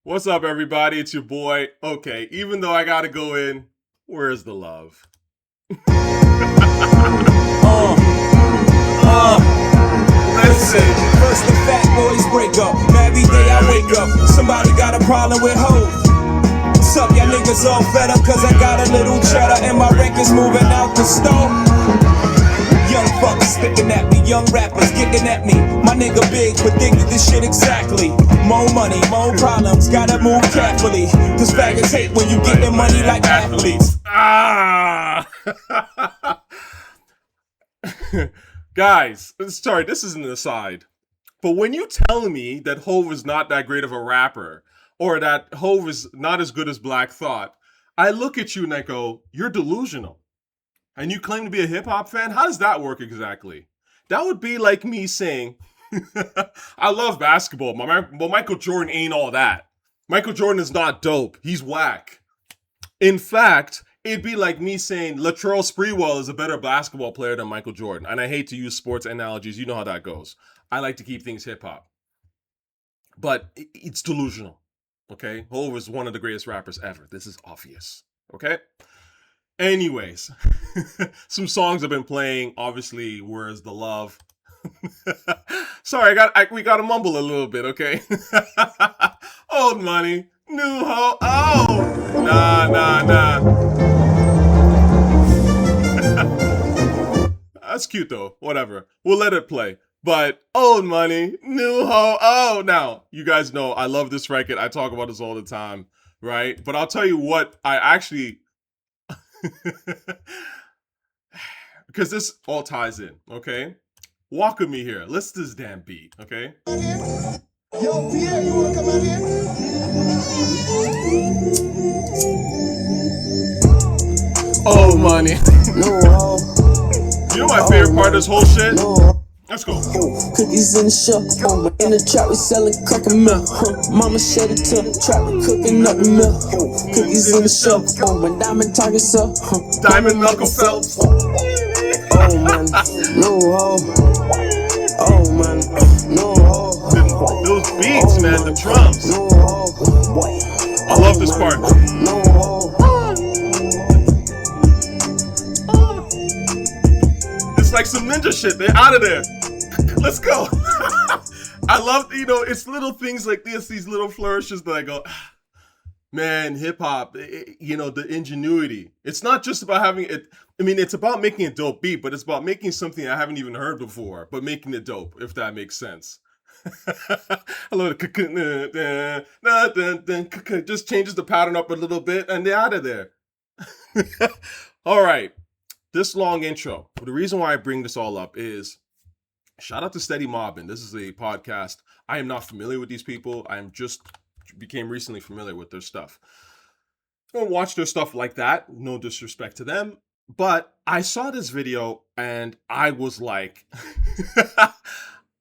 What's up, everybody? It's your boy. Okay, even though I gotta go in, where's the love? Listen, first the fat boys break up. Every day I wake up, somebody got a problem with hoes. What's up, y'all niggas all fed up? Cause I got a little cheddar and my records moving out the store. Young fuckers sticking at me, young rappers kicking at me. My nigga big, but thinking this shit exactly. More money, more problems, gotta move carefully. Cause faggots hate when you get their money like athletes. Guys, sorry, this is an aside. But when you tell me that Hove is not that great of a rapper, or that Hove is not as good as Black Thought, I look at you and I go, you're delusional. And you claim to be a hip-hop fan? How does that work exactly? That would be like me saying, I love basketball, but Michael Jordan ain't all that. Michael Jordan is not dope. He's whack. In fact, it'd be like me saying Latrell Sprewell is a better basketball player than Michael Jordan. And I hate to use sports analogies. You know how that goes. I like to keep things hip-hop. But it's delusional, okay? Hove is one of the greatest rappers ever. This is obvious, okay? Anyways, some songs I've been playing. Obviously, Where's the Love? Sorry, we gotta mumble a little bit, okay? Old money, new hoe. Oh, nah. That's cute though. Whatever. We'll let it play. But old money, new hoe. Oh, now you guys know I love this record. I talk about this all the time, right? But I'll tell you what I actually. Because this all ties in, okay? Walk with me here. Listen to this damn beat, okay? Yo, Pierre, you wanna come out here? Oh, money. You know my favorite part of this whole shit? Let's go. Cookies in the shop, in the trap we selling cracker milk. Mama shed it to the trap we cooking up the milk. Cookies in the shop, when diamond targets up. Diamond knuckle Phelps. Oh man, no hoe. Oh man, no hoe. Those beats, man, the drums. No hoe. I love this part. No hoe. It's like some ninja shit. They're out of there. Let's go. I love, it's little things like this, these little flourishes that I go, man, hip hop, the ingenuity. It's not just about having it. I mean, it's about making a dope beat, but it's about making something I haven't even heard before, but making it dope, if that makes sense. I love it. Just changes the pattern up a little bit and they're out of there. All right. This long intro. The reason why I bring this all up is shout out to Steady Mobbin. This is a podcast. I am not familiar with these people. I am just became recently familiar with their stuff. I don't watch their stuff like that. No disrespect to them. But I saw this video and I was like,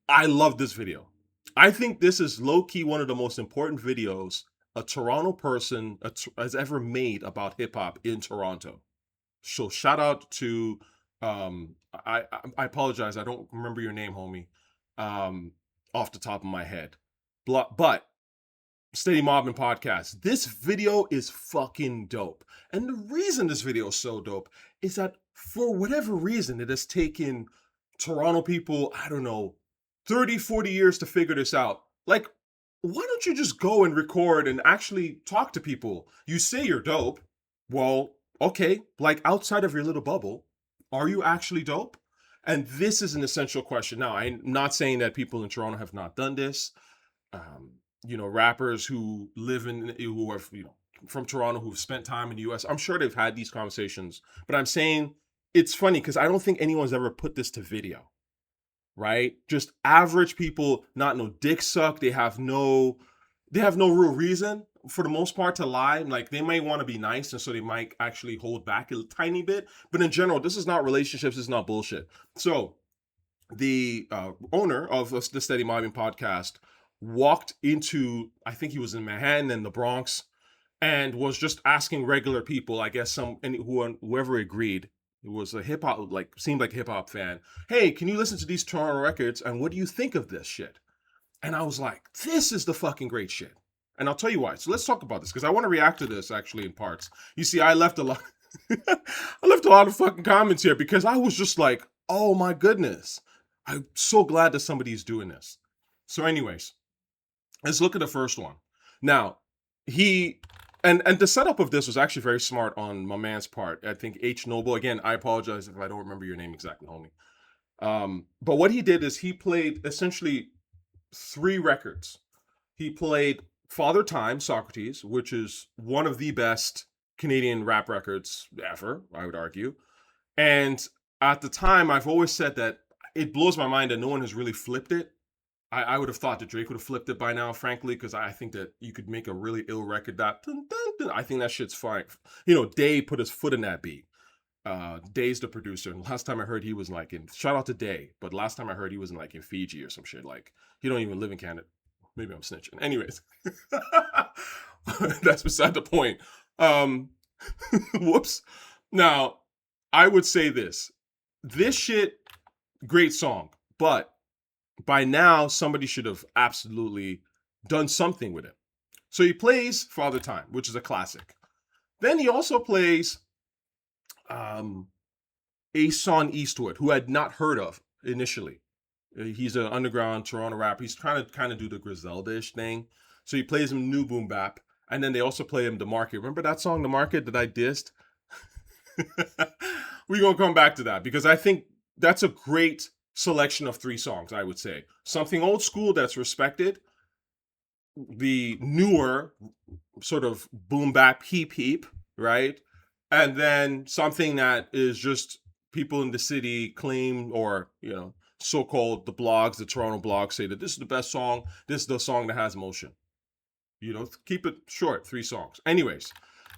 I love this video. I think this is low-key one of the most important videos a Toronto person has ever made about hip-hop in Toronto. So shout out to, I apologize, I don't remember your name, homie, off the top of my head. But Steady Mobbin Podcast, this video is fucking dope. And the reason this video is so dope is that for whatever reason, it has taken Toronto people, I don't know, 30, 40 years to figure this out. Like, why don't you just go and record and actually talk to people? You say you're dope. Well, okay, like outside of your little bubble, are you actually dope? And this is an essential question. Now, I'm not saying that people in Toronto have not done this. Rappers who who are, from Toronto who've spent time in the US, I'm sure they've had these conversations. But I'm saying it's funny because I don't think anyone's ever put this to video, right? Just average people, not no dick suck. They have no real reason for the most part to lie. Like they might want to be nice and so they might actually hold back a tiny bit, but in general this is not relationships, it's not bullshit. So the owner of the Steady Mobbin Podcast walked into, I think he was in Manhattan and the Bronx, and was just asking regular people, I guess whoever agreed, it was a hip hop, seemed like a hip hop fan, hey, can you listen to these Toronto records and what do you think of this shit? And I was like, this is the fucking great shit. And I'll tell you why. So let's talk about this because I want to react to this actually in parts. You see, I left a lot. I left a lot of fucking comments here because I was just like, oh my goodness. I'm so glad that somebody's doing this. So anyways, let's look at the first one. Now, and the setup of this was actually very smart on my man's part. I think H Noble, again, I apologize if I don't remember your name exactly, homie. But what he did is he played essentially 3 records. He played Father Time, Socrates, which is one of the best Canadian rap records ever, I would argue. And at the time, I've always said that it blows my mind that no one has really flipped it. I would have thought that Drake would have flipped it by now, frankly, because I think that you could make a really ill record that, I think that shit's fine. You know, Day put his foot in that beat. Day's the producer, and last time I heard he was like in, shout out to Day, but last time I heard he was in like in Fiji or some shit. Like, he don't even live in Canada. Maybe I'm snitching. Anyways, that's beside the point. Whoops. Now, I would say this shit, great song, but by now somebody should have absolutely done something with it. So he plays Father Time, which is a classic. Then he also plays Ason Eastwood, who I'd not heard of initially. He's an underground Toronto rapper. He's trying to kind of do the Griselda-ish thing. So he plays him new boom bap. And then they also play him The Market. Remember that song, The Market, that I dissed? We're going to come back to that because I think that's a great selection of 3 songs, I would say. Something old school that's respected. The newer sort of boom bap heep, right? And then something that is just people in the city claim, or, you know, so-called the blogs, the Toronto blogs say that this is the best song. This is the song that has motion. You know, keep it short, 3 songs. Anyways,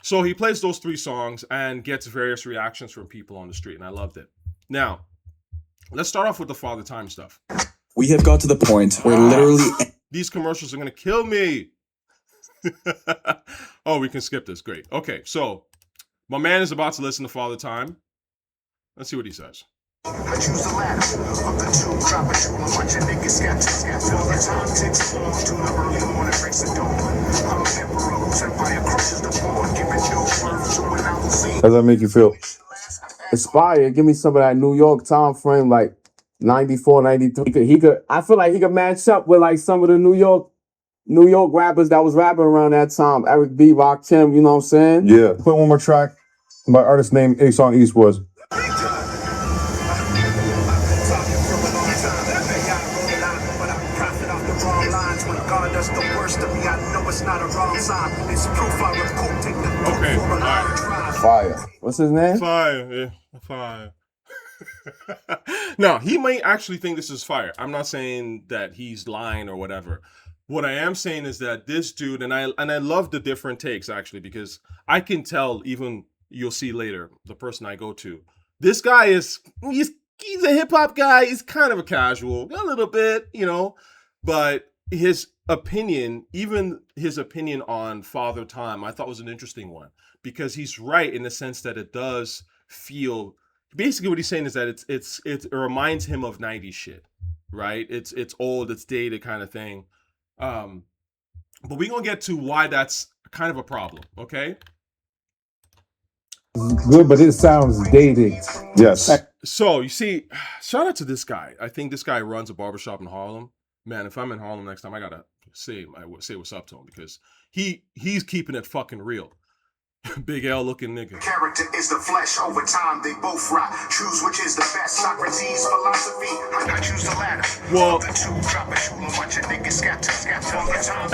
so he plays those 3 songs and gets various reactions from people on the street, and I loved it. Now, let's start off with the Father Time stuff. We have got to the point where literally These commercials are going to kill me. Oh, we can skip this. Great. Okay, so my man is about to listen to Father Time. Let's see what he says. I choose the latter of the 2. Drop a shoot and watch a nigga scatter. Till the time ticks on to the early morning breaks the dawn. I'm an emperor whose empire crushes the board, giving new birth to an outlaw. How does that make you feel? Inspired. Give me some of that New York time frame, like 94, 93. He could. I feel like he could match up with like some of the New York rappers that was rapping around that time. Eric B, Rock Tim, you know what I'm saying? Yeah. Play one more track by artist named Ason Eastwood. Okay, Fire. What's his name? fire. Yeah, fire. Now, he might actually think this is fire. I'm not saying that he's lying or whatever. What I am saying is that this dude, and I love the different takes actually, because I can tell, even you'll see later, the person I go to, this guy he's a hip hop guy. He's kind of a casual, a little bit, you know, but his opinion, even his opinion on Father Time, I thought was an interesting one, because he's right in the sense that it does feel, basically what he's saying is that it reminds him of 90s shit, right? It's old, it's dated kind of thing. But we're gonna get to why that's kind of a problem, okay? Good, but it sounds dated. Yes. So you see, shout out to this guy. I think this guy runs a barbershop in Harlem. Man, if I'm in Harlem next time, I gotta say what's up to him, because he's keeping it fucking real. Big L looking nigga. Character is the flesh. Over time, they both rot. Choose which is the best. Socrates' philosophy. I choose the latter. Well, The 2. Drop a shoot and watch a nigga scatter.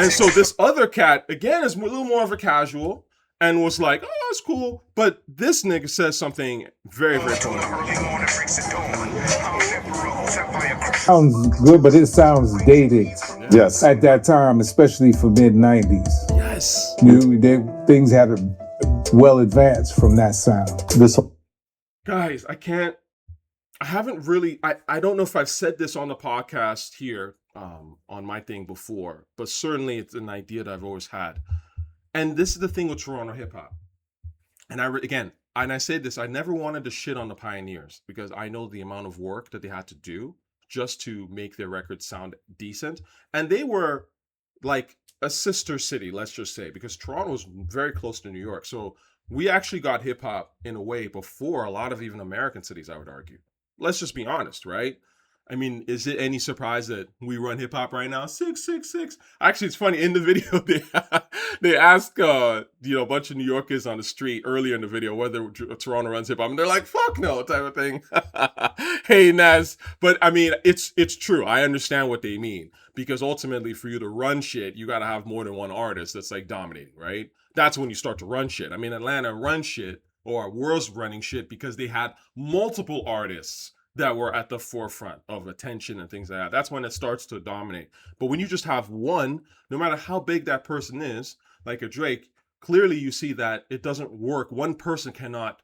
and so this other cat, again, is a little more of a casual and was like, oh, it's cool. But this nigga says something very, very cool. Sounds good, but it sounds dated Yes. at that time, especially for mid-90s. Yes. Things had well advanced from that sound. Guys, I haven't really, I don't know if I've said this on the podcast here, on my thing before, but certainly it's an idea that I've always had. And this is the thing with Toronto hip hop. And I say this, I never wanted to shit on the pioneers, because I know the amount of work that they had to do just to make their records sound decent. And they were like a sister city, let's just say, because Toronto is very close to New York. So we actually got hip hop in a way before a lot of even American cities, I would argue. Let's just be honest, right? I mean, is it any surprise that we run hip hop right now? 666. Actually, it's funny in the video they ask a bunch of New Yorkers on the street earlier in the video whether Toronto runs hip hop, and they're like, "Fuck no," type of thing. Hey, Naz, but I mean, it's true. I understand what they mean because ultimately, for you to run shit, you got to have more than one artist that's like dominating, right? That's when you start to run shit. I mean, Atlanta run shit or was running shit because they had multiple artists that were at the forefront of attention and things like that. That's when it starts to dominate. But when you just have one, no matter how big that person is, like a Drake, clearly you see that it doesn't work. One person cannot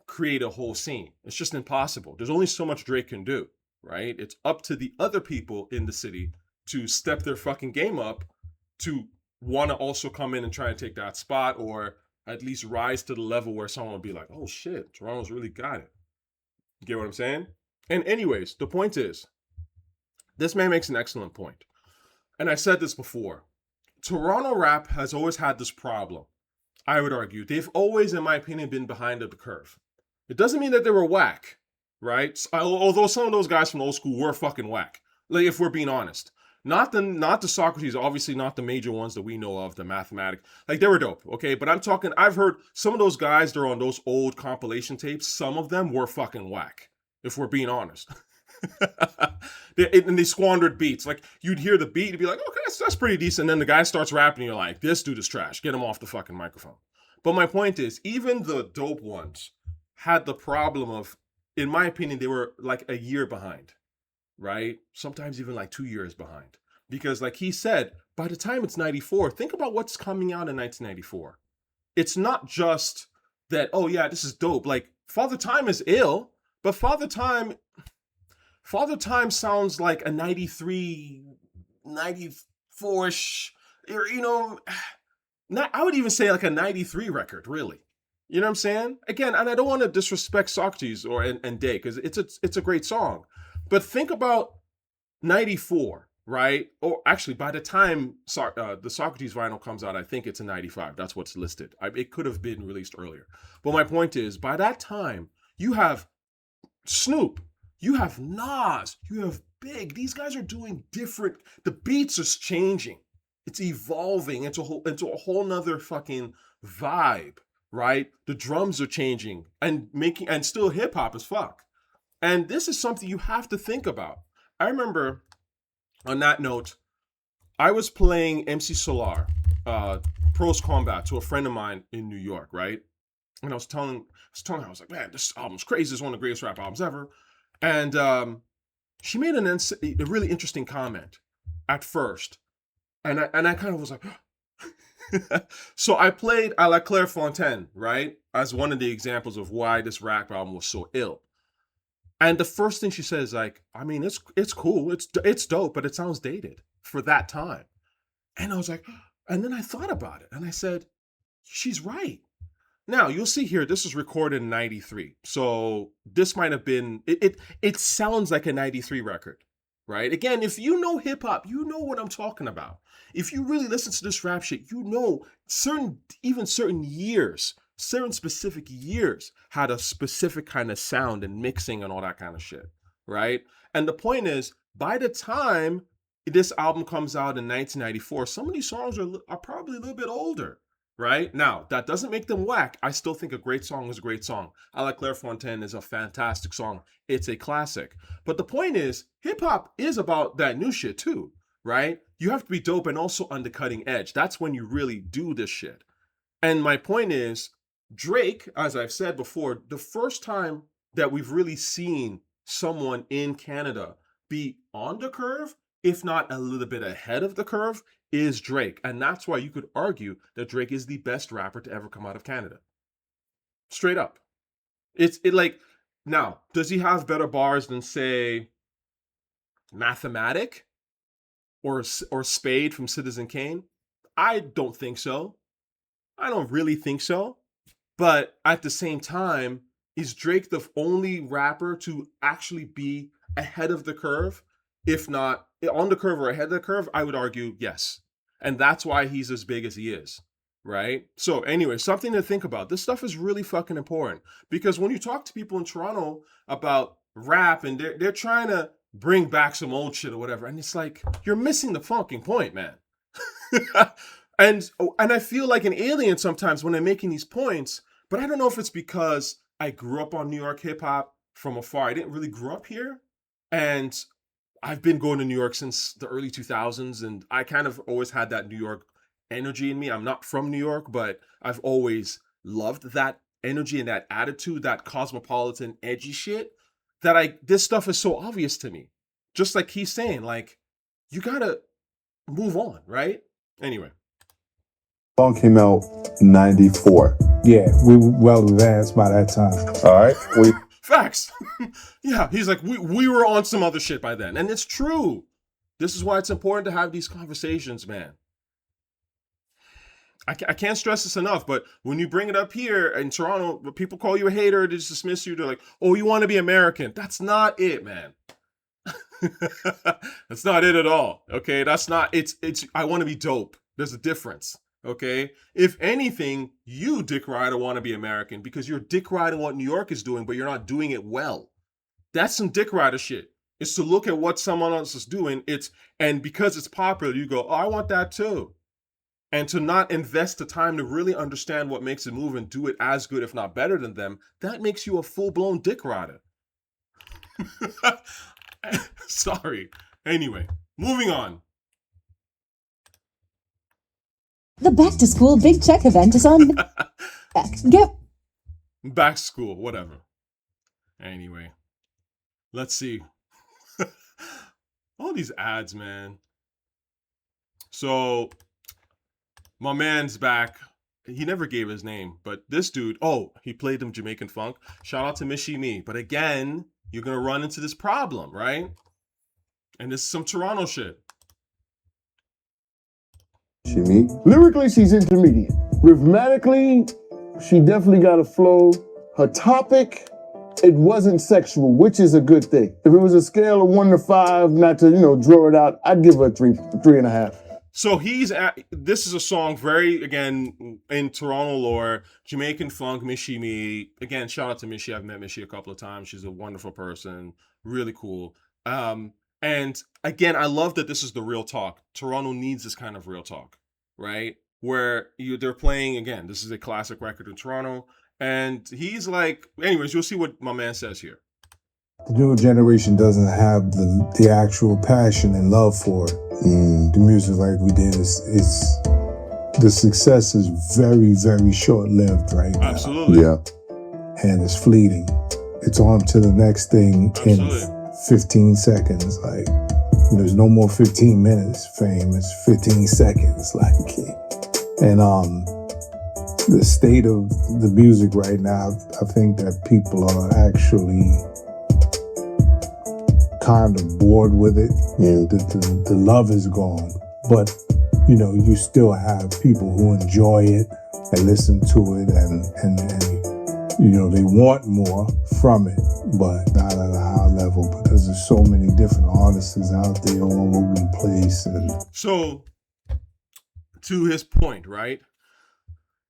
create a whole scene. It's just impossible. There's only so much Drake can do, right? It's up to the other people in the city to step their fucking game up to want to also come in and try and take that spot, or at least rise to the level where someone will be like, oh shit, Toronto's really got it. You get what I'm saying? And anyways, the point is, this man makes an excellent point. And I said this before. Toronto rap has always had this problem. I would argue. They've always, in my opinion, been behind the curve. It doesn't mean that they were whack, right? Although some of those guys from the old school were fucking whack. Like, if we're being honest. Not the Socrates, obviously not the major ones that we know of, the Mathematic. Like, they were dope, okay? But I'm talking, I've heard some of those guys that are on those old compilation tapes, some of them were fucking whack, if we're being honest. And they squandered beats. Like, you'd hear the beat, you'd be like, okay, that's pretty decent. And then the guy starts rapping, and you're like, this dude is trash. Get him off the fucking microphone. But my point is, even the dope ones had the problem of, in my opinion, they were like a year behind. Right? Sometimes even like 2 years behind. Because like he said, by the time it's 94, think about what's coming out in 1994. It's not just that, oh yeah, this is dope. Like, Father Time is ill, but Father Time sounds like a 93, 94-ish, or, I would even say like a 93 record, really. You know what I'm saying? Again, and I don't want to disrespect Socrates and Day, because it's a great song. But think about 94, right? Or actually, by the time the Socrates vinyl comes out, I think it's in 95. That's what's listed. It could have been released earlier. But my point is, by that time, you have Snoop, you have Nas, you have Big. These guys are doing different. The beats is changing. It's evolving into a whole nother fucking vibe, right? The drums are changing and still hip hop as fuck. And this is something you have to think about. I remember, on that note, I was playing MC Solaar, Pros Combat, to a friend of mine in New York, right? And I was telling her, I was like, man, this album's crazy. It's one of the greatest rap albums ever. And she made a really interesting comment at first. And I kind of was like, so I played I La Claire Fontaine, right? As one of the examples of why this rap album was so ill. And the first thing she says, like, I mean, it's cool, it's dope, but it sounds dated for that time. And I was like, and then I thought about it, and I said, she's right. Now you'll see here, this is recorded in '93, so this might have been it sounds like a '93 record, right? Again, if you know hip hop, you know what I'm talking about. If you really listen to this rap shit, you know certain years. Certain specific years had a specific kind of sound and mixing and all that kind of shit, right? And the point is, by the time this album comes out in 1994, some of these songs are probably a little bit older, right? Now, that doesn't make them whack. I still think a great song is a great song. I La Claire Fontaine is a fantastic song. It's a classic. But the point is, hip-hop is about that new shit too, right? You have to be dope and also on the cutting edge. That's when you really do this shit. And my point is, Drake, as I've said before, the first time that we've really seen someone in Canada be on the curve, if not a little bit ahead of the curve, is Drake. And that's why you could argue that Drake is the best rapper to ever come out of Canada. Straight up. Now, does he have better bars than, say, Mathematic or Spade from Citizen Kane? I don't think so. I don't really think so. But at the same time, is Drake the only rapper to actually be ahead of the curve? If not on the curve or ahead of the curve, I would argue yes. And that's why he's as big as he is, right? So anyway, something to think about. This stuff is really fucking important because when you talk to people in Toronto about rap and they're trying to bring back some old shit or whatever, and it's like, you're missing the fucking point, man. and I feel like an alien sometimes when I'm making these points, but I don't know if it's because I grew up on New York hip hop from afar. I didn't really grow up here. And I've been going to New York since the early 2000s, and I kind of always had that New York energy in me. I'm not from New York, but I've always loved that energy and that attitude, that cosmopolitan, edgy shit, this stuff is so obvious to me. Just like he's saying, like, you gotta move on, right? Anyway. Song came out 94. Yeah, we were well advanced by that time. All right. Facts. Yeah, he's like, we were on some other shit by then. And it's true. This is why it's important to have these conversations, man. I can't stress this enough, but when you bring it up here in Toronto, people call you a hater, they just dismiss you. They're like, oh, you want to be American. That's not it, man. That's not it at all. Okay, that's not, it's I want to be dope. There's a difference. Okay, if anything, you dick rider want to be American because you're dick riding what New York is doing, but you're not doing it well. That's some dick rider shit. It's to look at what someone else is doing. And because it's popular, you go, oh, I want that too. And to not invest the time to really understand what makes it move and do it as good, if not better than them, that makes you a full-blown dick rider. Sorry. Anyway, moving on. The back to school big check event is on. Back to school, whatever. Anyway, let's see. All these ads, man. So, my man's back. He never gave his name, but this dude, he played them Jamaican funk. Shout out to Mishi Me. But again, you're going to run into this problem, right? And this is some Toronto shit. Lyrically, she's intermediate. Rhythmatically, she definitely got a flow. Her topic, it wasn't sexual, which is a good thing. If it was a scale of 1 to 5, not to, draw it out, I'd give her a 3.5. So this is a song very, again, in Toronto lore, Jamaican funk, Mishi Me. Again, shout out to Mishi. I've met Mishi a couple of times. She's a wonderful person. Really cool. And again, I love that this is the real talk. Toronto needs this kind of real talk, right? Where they're playing, again, this is a classic record in Toronto. And he's like, anyways, you'll see what my man says here. The new generation doesn't have the actual passion and love for the music like we did. The success is very, very short-lived right now. Absolutely. Yeah. And it's fleeting. It's on to the next thing Absolutely. in 15 seconds. Like, there's no more 15 minutes fame. It's 15 seconds. Like, and the state of the music right now, I think that people are actually kind of bored with it. Yeah. The love is gone, but you still have people who enjoy it and listen to it, and they want more from it, but not at a high level because there's so many different artists out there all over the place. And so, to his point, right?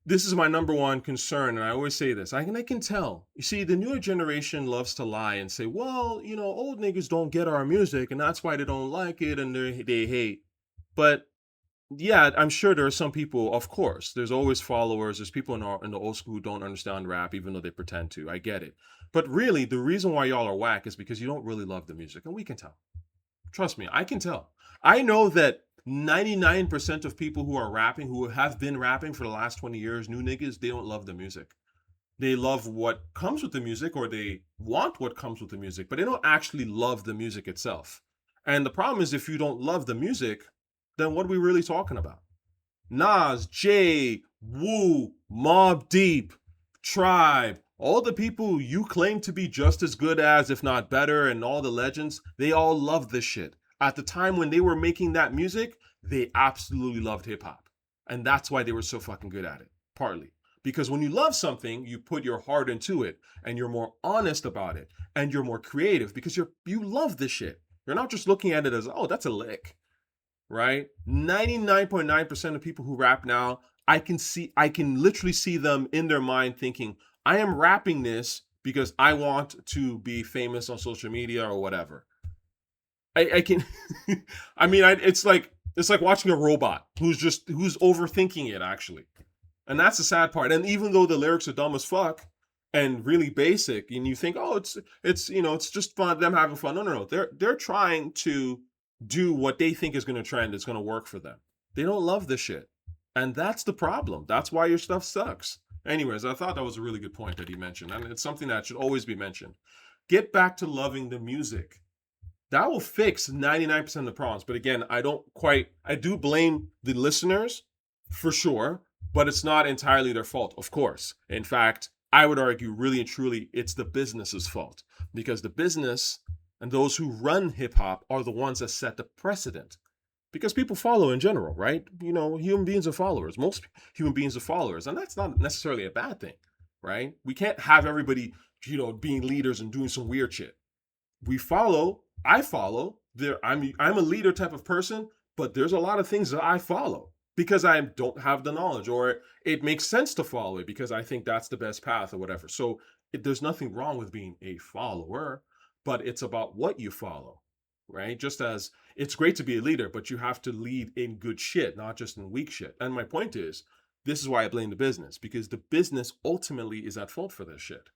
This is my number one concern, and I always say this. I can tell. You see, the newer generation loves to lie and say, well, old niggas don't get our music, and that's why they don't like it, and they hate. But, yeah, I'm sure there are some people, of course. There's always followers. There's people in the old school who don't understand rap, even though they pretend to. I get it. But really, the reason why y'all are whack is because you don't really love the music, and we can tell. Trust me, I can tell. I know that 99% of people who are rapping, who have been rapping for the last 20 years, new niggas, they don't love the music. They love what comes with the music, or they want what comes with the music, but they don't actually love the music itself. And the problem is, if you don't love the music, then what are we really talking about? Nas, Jay, Wu, Mobb Deep, Tribe, all the people you claim to be just as good as, if not better, and all the legends, they all love this shit. At the time when they were making that music, they absolutely loved hip hop. And that's why they were so fucking good at it, partly. Because when you love something, you put your heart into it, and you're more honest about it, and you're more creative because you love this shit. You're not just looking at it as, oh, that's a lick. right? 99.9% of people who rap now, I can literally see them in their mind thinking, I am rapping this because I want to be famous on social media or whatever. I can, I mean, it's like watching a robot who's overthinking it actually. And that's the sad part. And even though the lyrics are dumb as fuck and really basic, and you think, oh, it's just fun, them having fun. No. They're trying to do what they think is going to trend, it's going to work for them. They don't love this shit. And that's the problem. That's why your stuff sucks. Anyways, I thought that was a really good point that he mentioned. And it's something that should always be mentioned. Get back to loving the music. That will fix 99% of the problems. But again, I do blame the listeners for sure, but it's not entirely their fault, of course. In fact, I would argue really and truly it's the business's fault, because the business and those who run hip hop are the ones that set the precedent, because people follow in general, right? Human beings are followers. Most human beings are followers, and that's not necessarily a bad thing, right? We can't have everybody, being leaders and doing some weird shit. I follow. I'm a leader type of person, but there's a lot of things that I follow because I don't have the knowledge, or it makes sense to follow it because I think that's the best path or whatever. So there's nothing wrong with being a follower, but it's about what you follow, right? Just as it's great to be a leader, but you have to lead in good shit, not just in weak shit. And my point is, this is why I blame the business, because the business ultimately is at fault for this shit,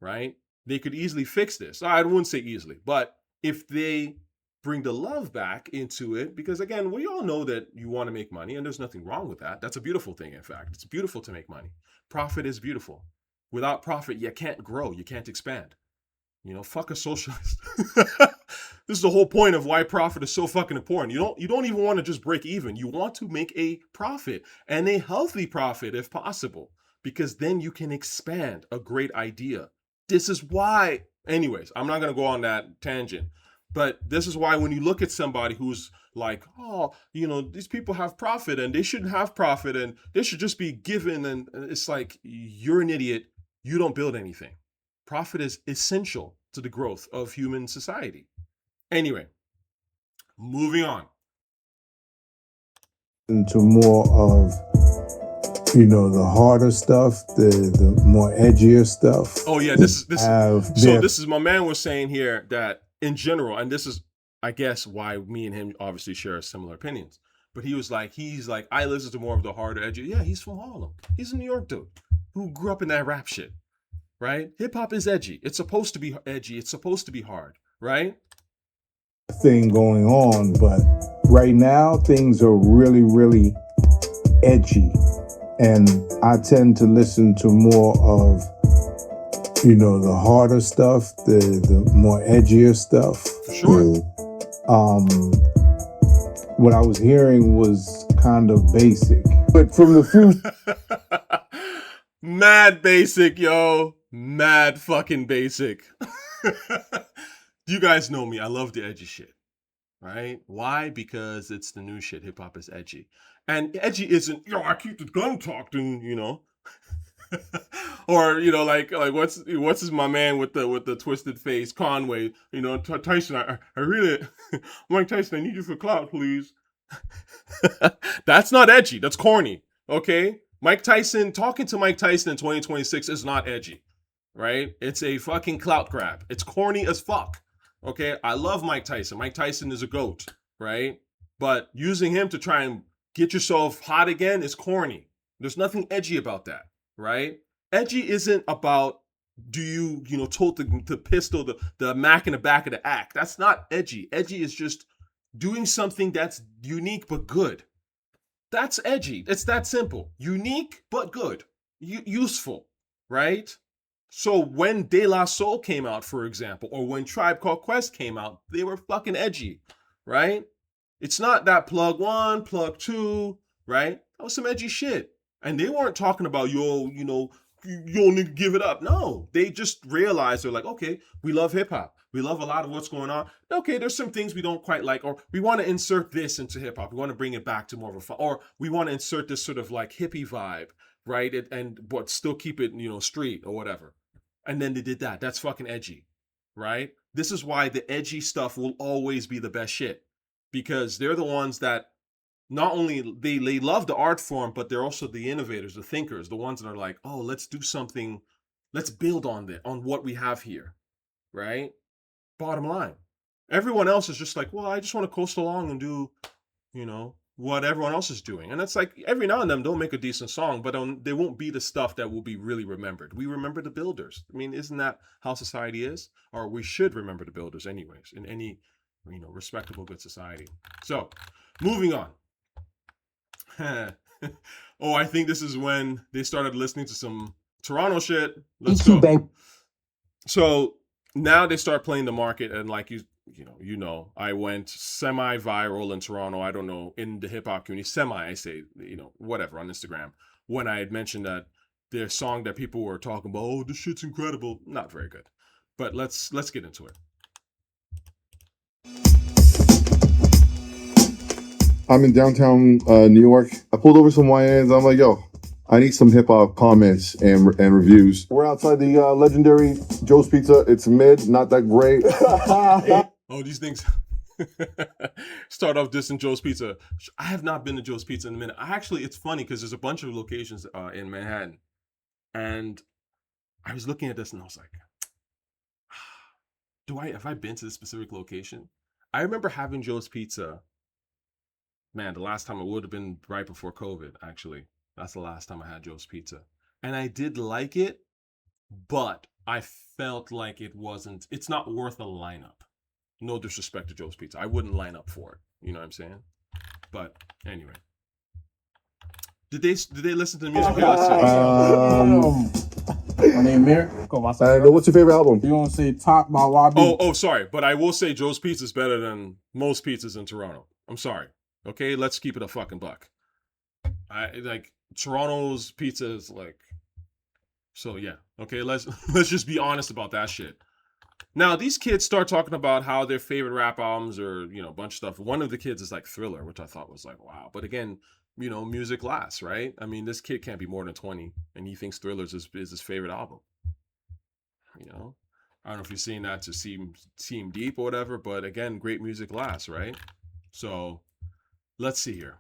right? They could easily fix this. I wouldn't say easily, but if they bring the love back into it, because again, we all know that you want to make money, and there's nothing wrong with that. That's a beautiful thing, in fact. It's beautiful to make money. Profit is beautiful. Without profit, you can't grow, you can't expand. Fuck a socialist. This is the whole point of why profit is so fucking important. You don't even want to just break even. You want to make a profit, and a healthy profit if possible, because then you can expand a great idea. This is why, anyways, I'm not going to go on that tangent, but this is why when you look at somebody who's like, oh, these people have profit and they shouldn't have profit and they should just be given, and it's like, you're an idiot. You don't build anything. Profit is essential to the growth of human society. Anyway, moving on. Into more of, the harder stuff, the more edgier stuff. Oh yeah, this is my man was saying here that in general, and this is, I guess, why me and him obviously share similar opinions. But he's like, I listen to more of the harder, edgy. Yeah, he's from Harlem. He's a New York dude who grew up in that rap shit, right? Hip hop is edgy. It's supposed to be edgy. It's supposed to be hard, right? Thing going on, but right now things are really, really edgy. And I tend to listen to more of, the harder stuff, the more edgier stuff. For sure. What I was hearing was kind of basic. But from the few... Mad basic, yo. Mad fucking basic. You guys know me. I love the edgy shit. Right? Why? Because it's the new shit. Hip hop is edgy. And edgy isn't, I keep the gun tucked and, or, like what's his my man with the twisted face, Conway, Tyson, I really, Mike Tyson, I need you for clout, please. That's not edgy. That's corny. Okay? Talking to Mike Tyson in 2026 is not edgy. Right? It's a fucking clout grab. It's corny as fuck. Okay? I love Mike Tyson. Mike Tyson is a goat. Right? But using him to try and get yourself hot again is corny. There's nothing edgy about that. Right? Edgy isn't about, do you tote the pistol, the Mac in the back of the act. That's not edgy. Edgy is just doing something that's unique but good. That's edgy. It's that simple. Unique but good. Useful. Right? So when De La Soul came out, for example, or when Tribe Called Quest came out, they were fucking edgy. Right? It's not that plug 1, plug 2, right? That was some edgy shit. And they weren't talking about, you don't need to give it up. No, they just realized, they're like, okay, we love hip hop. We love a lot of what's going on. Okay, there's some things we don't quite like, or we want to insert this into hip hop. We want to bring it back to more of a fun, or we want to insert this sort of like hippie vibe, right? But still keep it, street or whatever. And then they did that. That's fucking edgy, right? This is why the edgy stuff will always be the best shit, because they're the ones that not only they love the art form, but they're also the innovators, the thinkers, the ones that are like, oh, let's do something, let's build on what we have here, right? Bottom line. Everyone else is just like, well, I just want to coast along and do, what everyone else is doing. And it's like every now and then they'll make a decent song, but they won't be the stuff that will be really remembered. We remember the builders. I mean, isn't that how society is? Or we should remember the builders anyways, in any, respectable, good society. So, moving on. Oh, I think this is when they started listening to some Toronto shit. Let's go. Bang. So now they start playing the market, and like I went semi-viral in Toronto. I don't know, in the hip hop community, I say, whatever, on Instagram, when I had mentioned that their song that people were talking about, oh, this shit's incredible, not very good. But let's get into it. I'm in downtown New York. I pulled over some YNs. I'm like, yo, I need some hip hop comments and reviews. We're outside the legendary Joe's Pizza. It's mid, not that great. Oh, these things start off dissing Joe's Pizza. I have not been to Joe's Pizza in a minute. It's funny because there's a bunch of locations in Manhattan, and I was looking at this and I was like, have I been to this specific location? I remember having Joe's Pizza. Man, the last time it would have been right before COVID, actually. That's the last time I had Joe's Pizza. And I did like it, but I felt like it's not worth a lineup. No disrespect to Joe's Pizza. I wouldn't line up for it. You know what I'm saying? But anyway. Did they listen to the music? My name Mir. What's your favorite album? You want to say Talk by YB? Oh, sorry. But I will say Joe's Pizza is better than most pizzas in Toronto. I'm sorry. Okay, let's keep it a fucking buck. I like Toronto's pizza is like, so yeah. Okay, let's just be honest about that shit. Now these kids start talking about how their favorite rap albums are, a bunch of stuff. One of the kids is like Thriller, which I thought was like, wow. But again, music lasts, right? I mean, this kid can't be more than 20, and he thinks Thriller is his favorite album. I don't know if you're seeing that to seem deep or whatever, but again, great music lasts, right? So. Let's see here.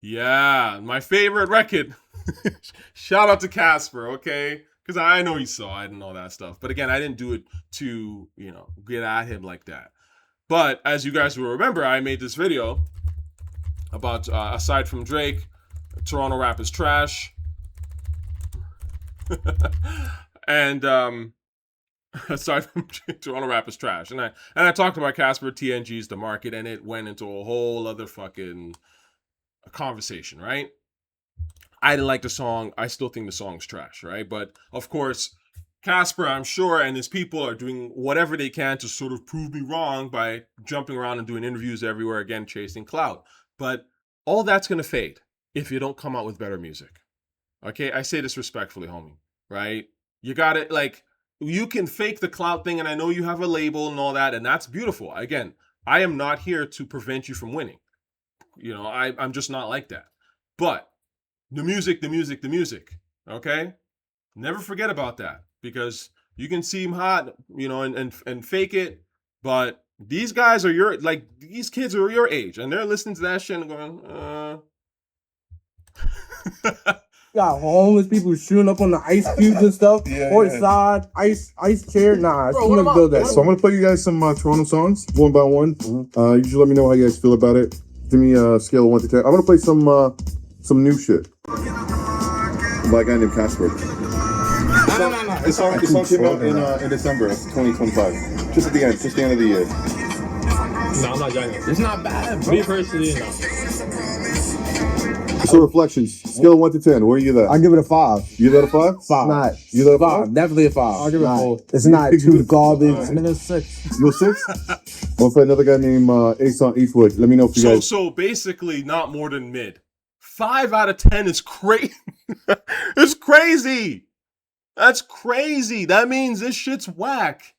Yeah, my favorite record. Shout out to Casper, okay? Because I know he saw it and all that stuff. But again, I didn't do it to, get at him like that. But as you guys will remember, I made this video about, aside from Drake, Toronto rap is trash. And, aside from Toronto rap is trash. And I talked about Casper, TNG's The Market, and it went into a whole other fucking conversation, right? I didn't like the song. I still think the song's trash, right? But of course, Casper, I'm sure, and his people are doing whatever they can to sort of prove me wrong by jumping around and doing interviews everywhere, again, chasing clout. But all that's going to fade if you don't come out with better music. Okay? I say this respectfully, homie, right? You got it, like, you can fake the clout thing, and I know you have a label and all that, and that's beautiful. Again, I am not here to prevent you from winning. I'm just not like that. But the music, okay? Never forget about that, because you can seem hot, and fake it, but these guys are these kids are your age, and they're listening to that shit and going, Got homeless people shooting up on the ice cubes and stuff. Side, ice chair. Nah, build that. So I'm gonna play you guys some Toronto songs one by one. You just let me know how you guys feel about it. Give me a scale of 1 to 10. I'm gonna play some new shit by a guy named Casper. No. This song came out in December of 2025. Just at the end of the year. No, I'm not judging. It's not bad. Me personally, no. So reflections, scale of 1 to 10. Where are you at? I'll give it a 5. You that a 5? 5. Not. You that a 5? Definitely a 5. I'll give it a 4. It's not too garbage. I'm in a 6. You a 6? I'll play another guy named Ason Eastwood. Let me know if you guys. So basically, not more than mid. 5 out of 10 is crazy. It's crazy. That's crazy. That means this shit's whack,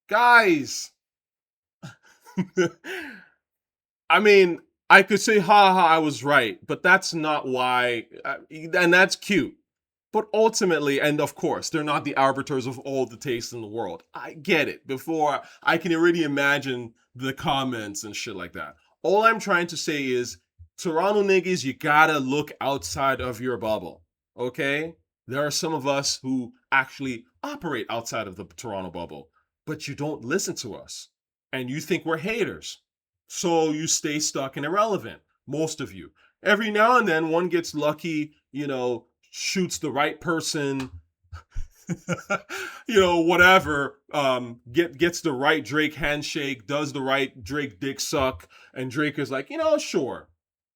guys. I mean, I could say, I was right, but that's not why, and that's cute. But ultimately, and of course, they're not the arbiters of all the tastes in the world. I get it. Before, I can already imagine the comments and shit like that. All I'm trying to say is, Toronto niggas, you gotta look outside of your bubble, okay? There are some of us who actually operate outside of the Toronto bubble, but you don't listen to us, and you think we're haters. So you stay stuck and irrelevant, most of you. Every now and then, one gets lucky, shoots the right person, whatever, gets the right Drake handshake, does the right Drake dick suck, and Drake is like, sure.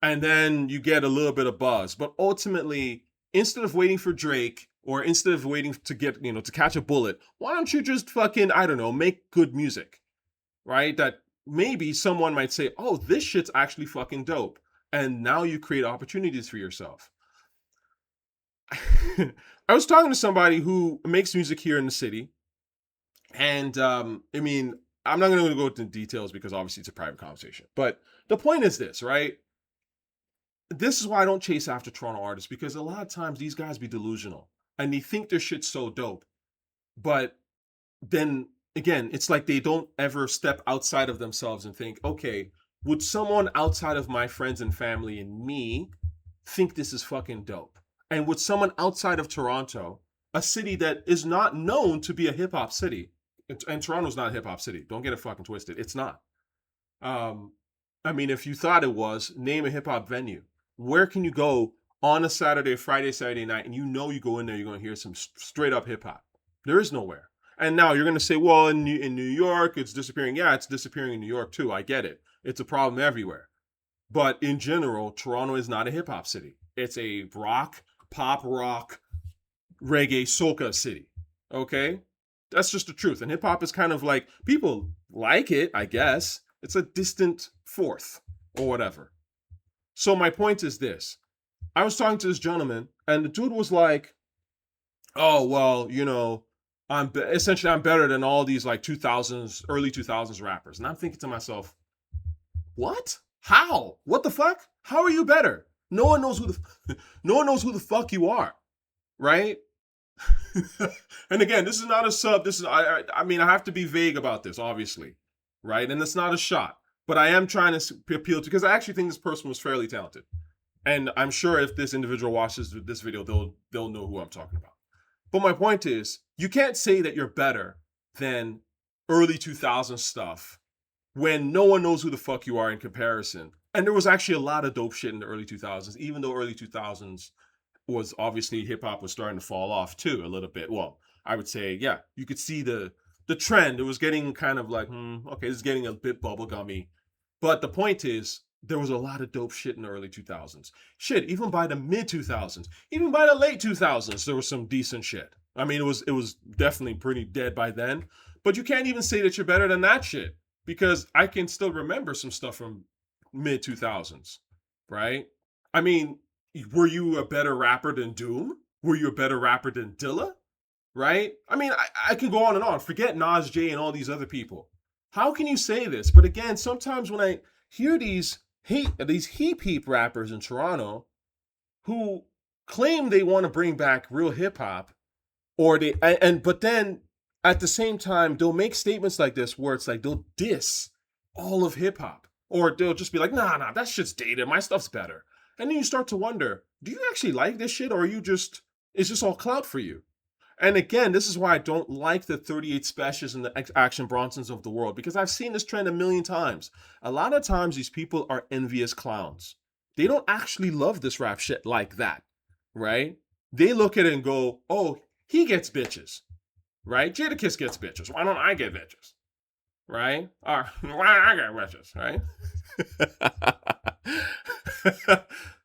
And then you get a little bit of buzz. But ultimately, instead of waiting for Drake, or instead of waiting to get, to catch a bullet, why don't you just fucking, I don't know, make good music, right? That maybe someone might say, oh, this shit's actually fucking dope. And now you create opportunities for yourself. I was talking to somebody who makes music here in the city. And, I'm not going to go into details because obviously it's a private conversation. But the point is this, right? This is why I don't chase after Toronto artists, because a lot of times these guys be delusional and they think their shit's so dope. But then again, it's like they don't ever step outside of themselves and think, okay, would someone outside of my friends and family and me think this is fucking dope? And would someone outside of Toronto, a city that is not known to be a hip hop city, and Toronto's not a hip hop city, don't get it fucking twisted, it's not. If you thought it was, name a hip hop venue. Where can you go on a Saturday, Friday, Saturday night, and you go in there, you're going to hear some straight up hip hop? There is nowhere. And now you're going to say, well, in New York, it's disappearing. Yeah, it's disappearing in New York too. I get it. It's a problem everywhere. But in general, Toronto is not a hip hop city. It's a pop rock, reggae, soca city. Okay? That's just the truth. And hip hop is kind of like, people like it, I guess. It's a distant fourth or whatever. So my point is this. I was talking to this gentleman, and the dude was like, oh, well, I'm better than all these like 2000s, early 2000s rappers. And I'm thinking to myself, what? How? What the fuck? How are you better? No one knows who the fuck you are, right? And again, this is not a sub. I have to be vague about this, obviously, right? And it's not a shot. But I am trying to appeal to, because I actually think this person was fairly talented. And I'm sure if this individual watches this video, they'll know who I'm talking about. But my point is, you can't say that you're better than early 2000s stuff when no one knows who the fuck you are in comparison. And there was actually a lot of dope shit in the early 2000s, even though early 2000s was obviously hip hop was starting to fall off too a little bit. Well, I would say, yeah, you could see the trend. It was getting kind of like, okay, this is getting a bit bubblegummy. But the point is, there was a lot of dope shit in the early 2000s. Shit, even by the mid 2000s, even by the late 2000s, there was some decent shit. It was definitely pretty dead by then. But you can't even say that you're better than that shit, because I can still remember some stuff from mid 2000s, right? Were you a better rapper than Doom? Were you a better rapper than Dilla? Right? I can go on and on. Forget Nas J and all these other people. How can you say this? But again, sometimes when I hear these heep rappers in Toronto who claim they want to bring back real hip hop, but then at the same time they'll make statements like this where it's like they'll diss all of hip hop, or they'll just be like, nah, that shit's dated. My stuff's better. And then you start to wonder, do you actually like this shit, or are you it's just all clout for you? And again, this is why I don't like the 38 Specials and the Action Bronsons of the world, because I've seen this trend a million times. A lot of times these people are envious clowns. They don't actually love this rap shit like that, right? They look at it and go, oh, he gets bitches, right? Jadakiss gets bitches. Why don't I get bitches, right? Or why don't I get bitches, right?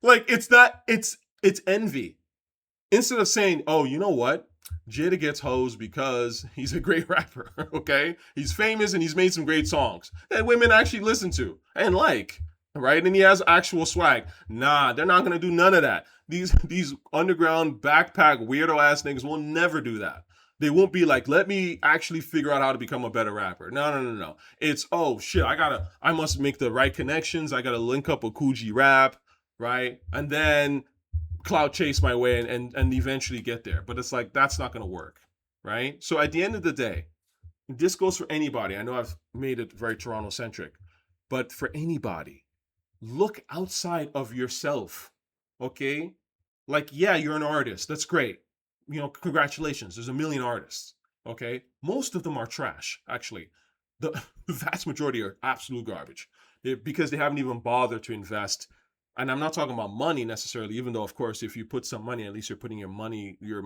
Like, it's envy. Instead of saying, oh, you know what? Jada gets hoes because he's a great rapper, okay? He's famous and he's made some great songs that women actually listen to and like, right? And he has actual swag. Nah, they're not gonna do none of that. These underground backpack weirdo ass niggas will never do that. They won't be like, let me actually figure out how to become a better rapper. No. It's, oh shit, I must make the right connections. I gotta link up with Coogee Rap, right? And then cloud chase my way and eventually get there. But it's like, that's not going to work, right? So at the end of the day, this goes for anybody. I know I've made it very Toronto-centric, but for anybody, look outside of yourself, okay? Like, yeah, you're an artist. That's great. You know, congratulations. There's a million artists, okay? Most of them are trash, actually. The vast majority are absolute garbage because they haven't even bothered to invest. And I'm not talking about money necessarily, even though, of course, if you put some money, at least you're putting money where your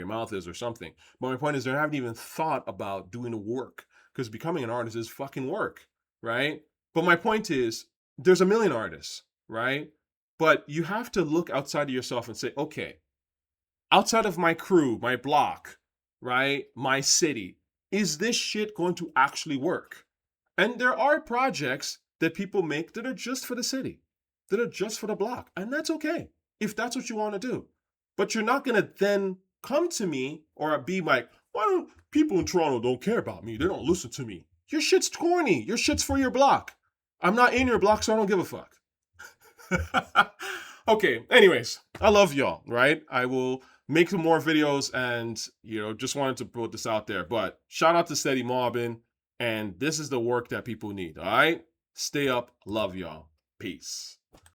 mouth is or something. But my point is, they haven't even thought about doing the work, because becoming an artist is fucking work, right? But my point is, there's a million artists, right? But you have to look outside of yourself and say, okay, outside of my crew, my block, right, my city, is this shit going to actually work? And there are projects that people make that are just for the city, that are just for the block. And that's okay, if that's what you want to do. But you're not going to then come to me or be like, why don't people in Toronto don't care about me? They don't listen to me. Your shit's corny. Your shit's for your block. I'm not in your block, so I don't give a fuck. Okay, anyways, I love y'all, right? I will make some more videos and, just wanted to put this out there. But shout out to Steady Mobbin, and this is the work that people need, all right? Stay up. Love y'all. Peace.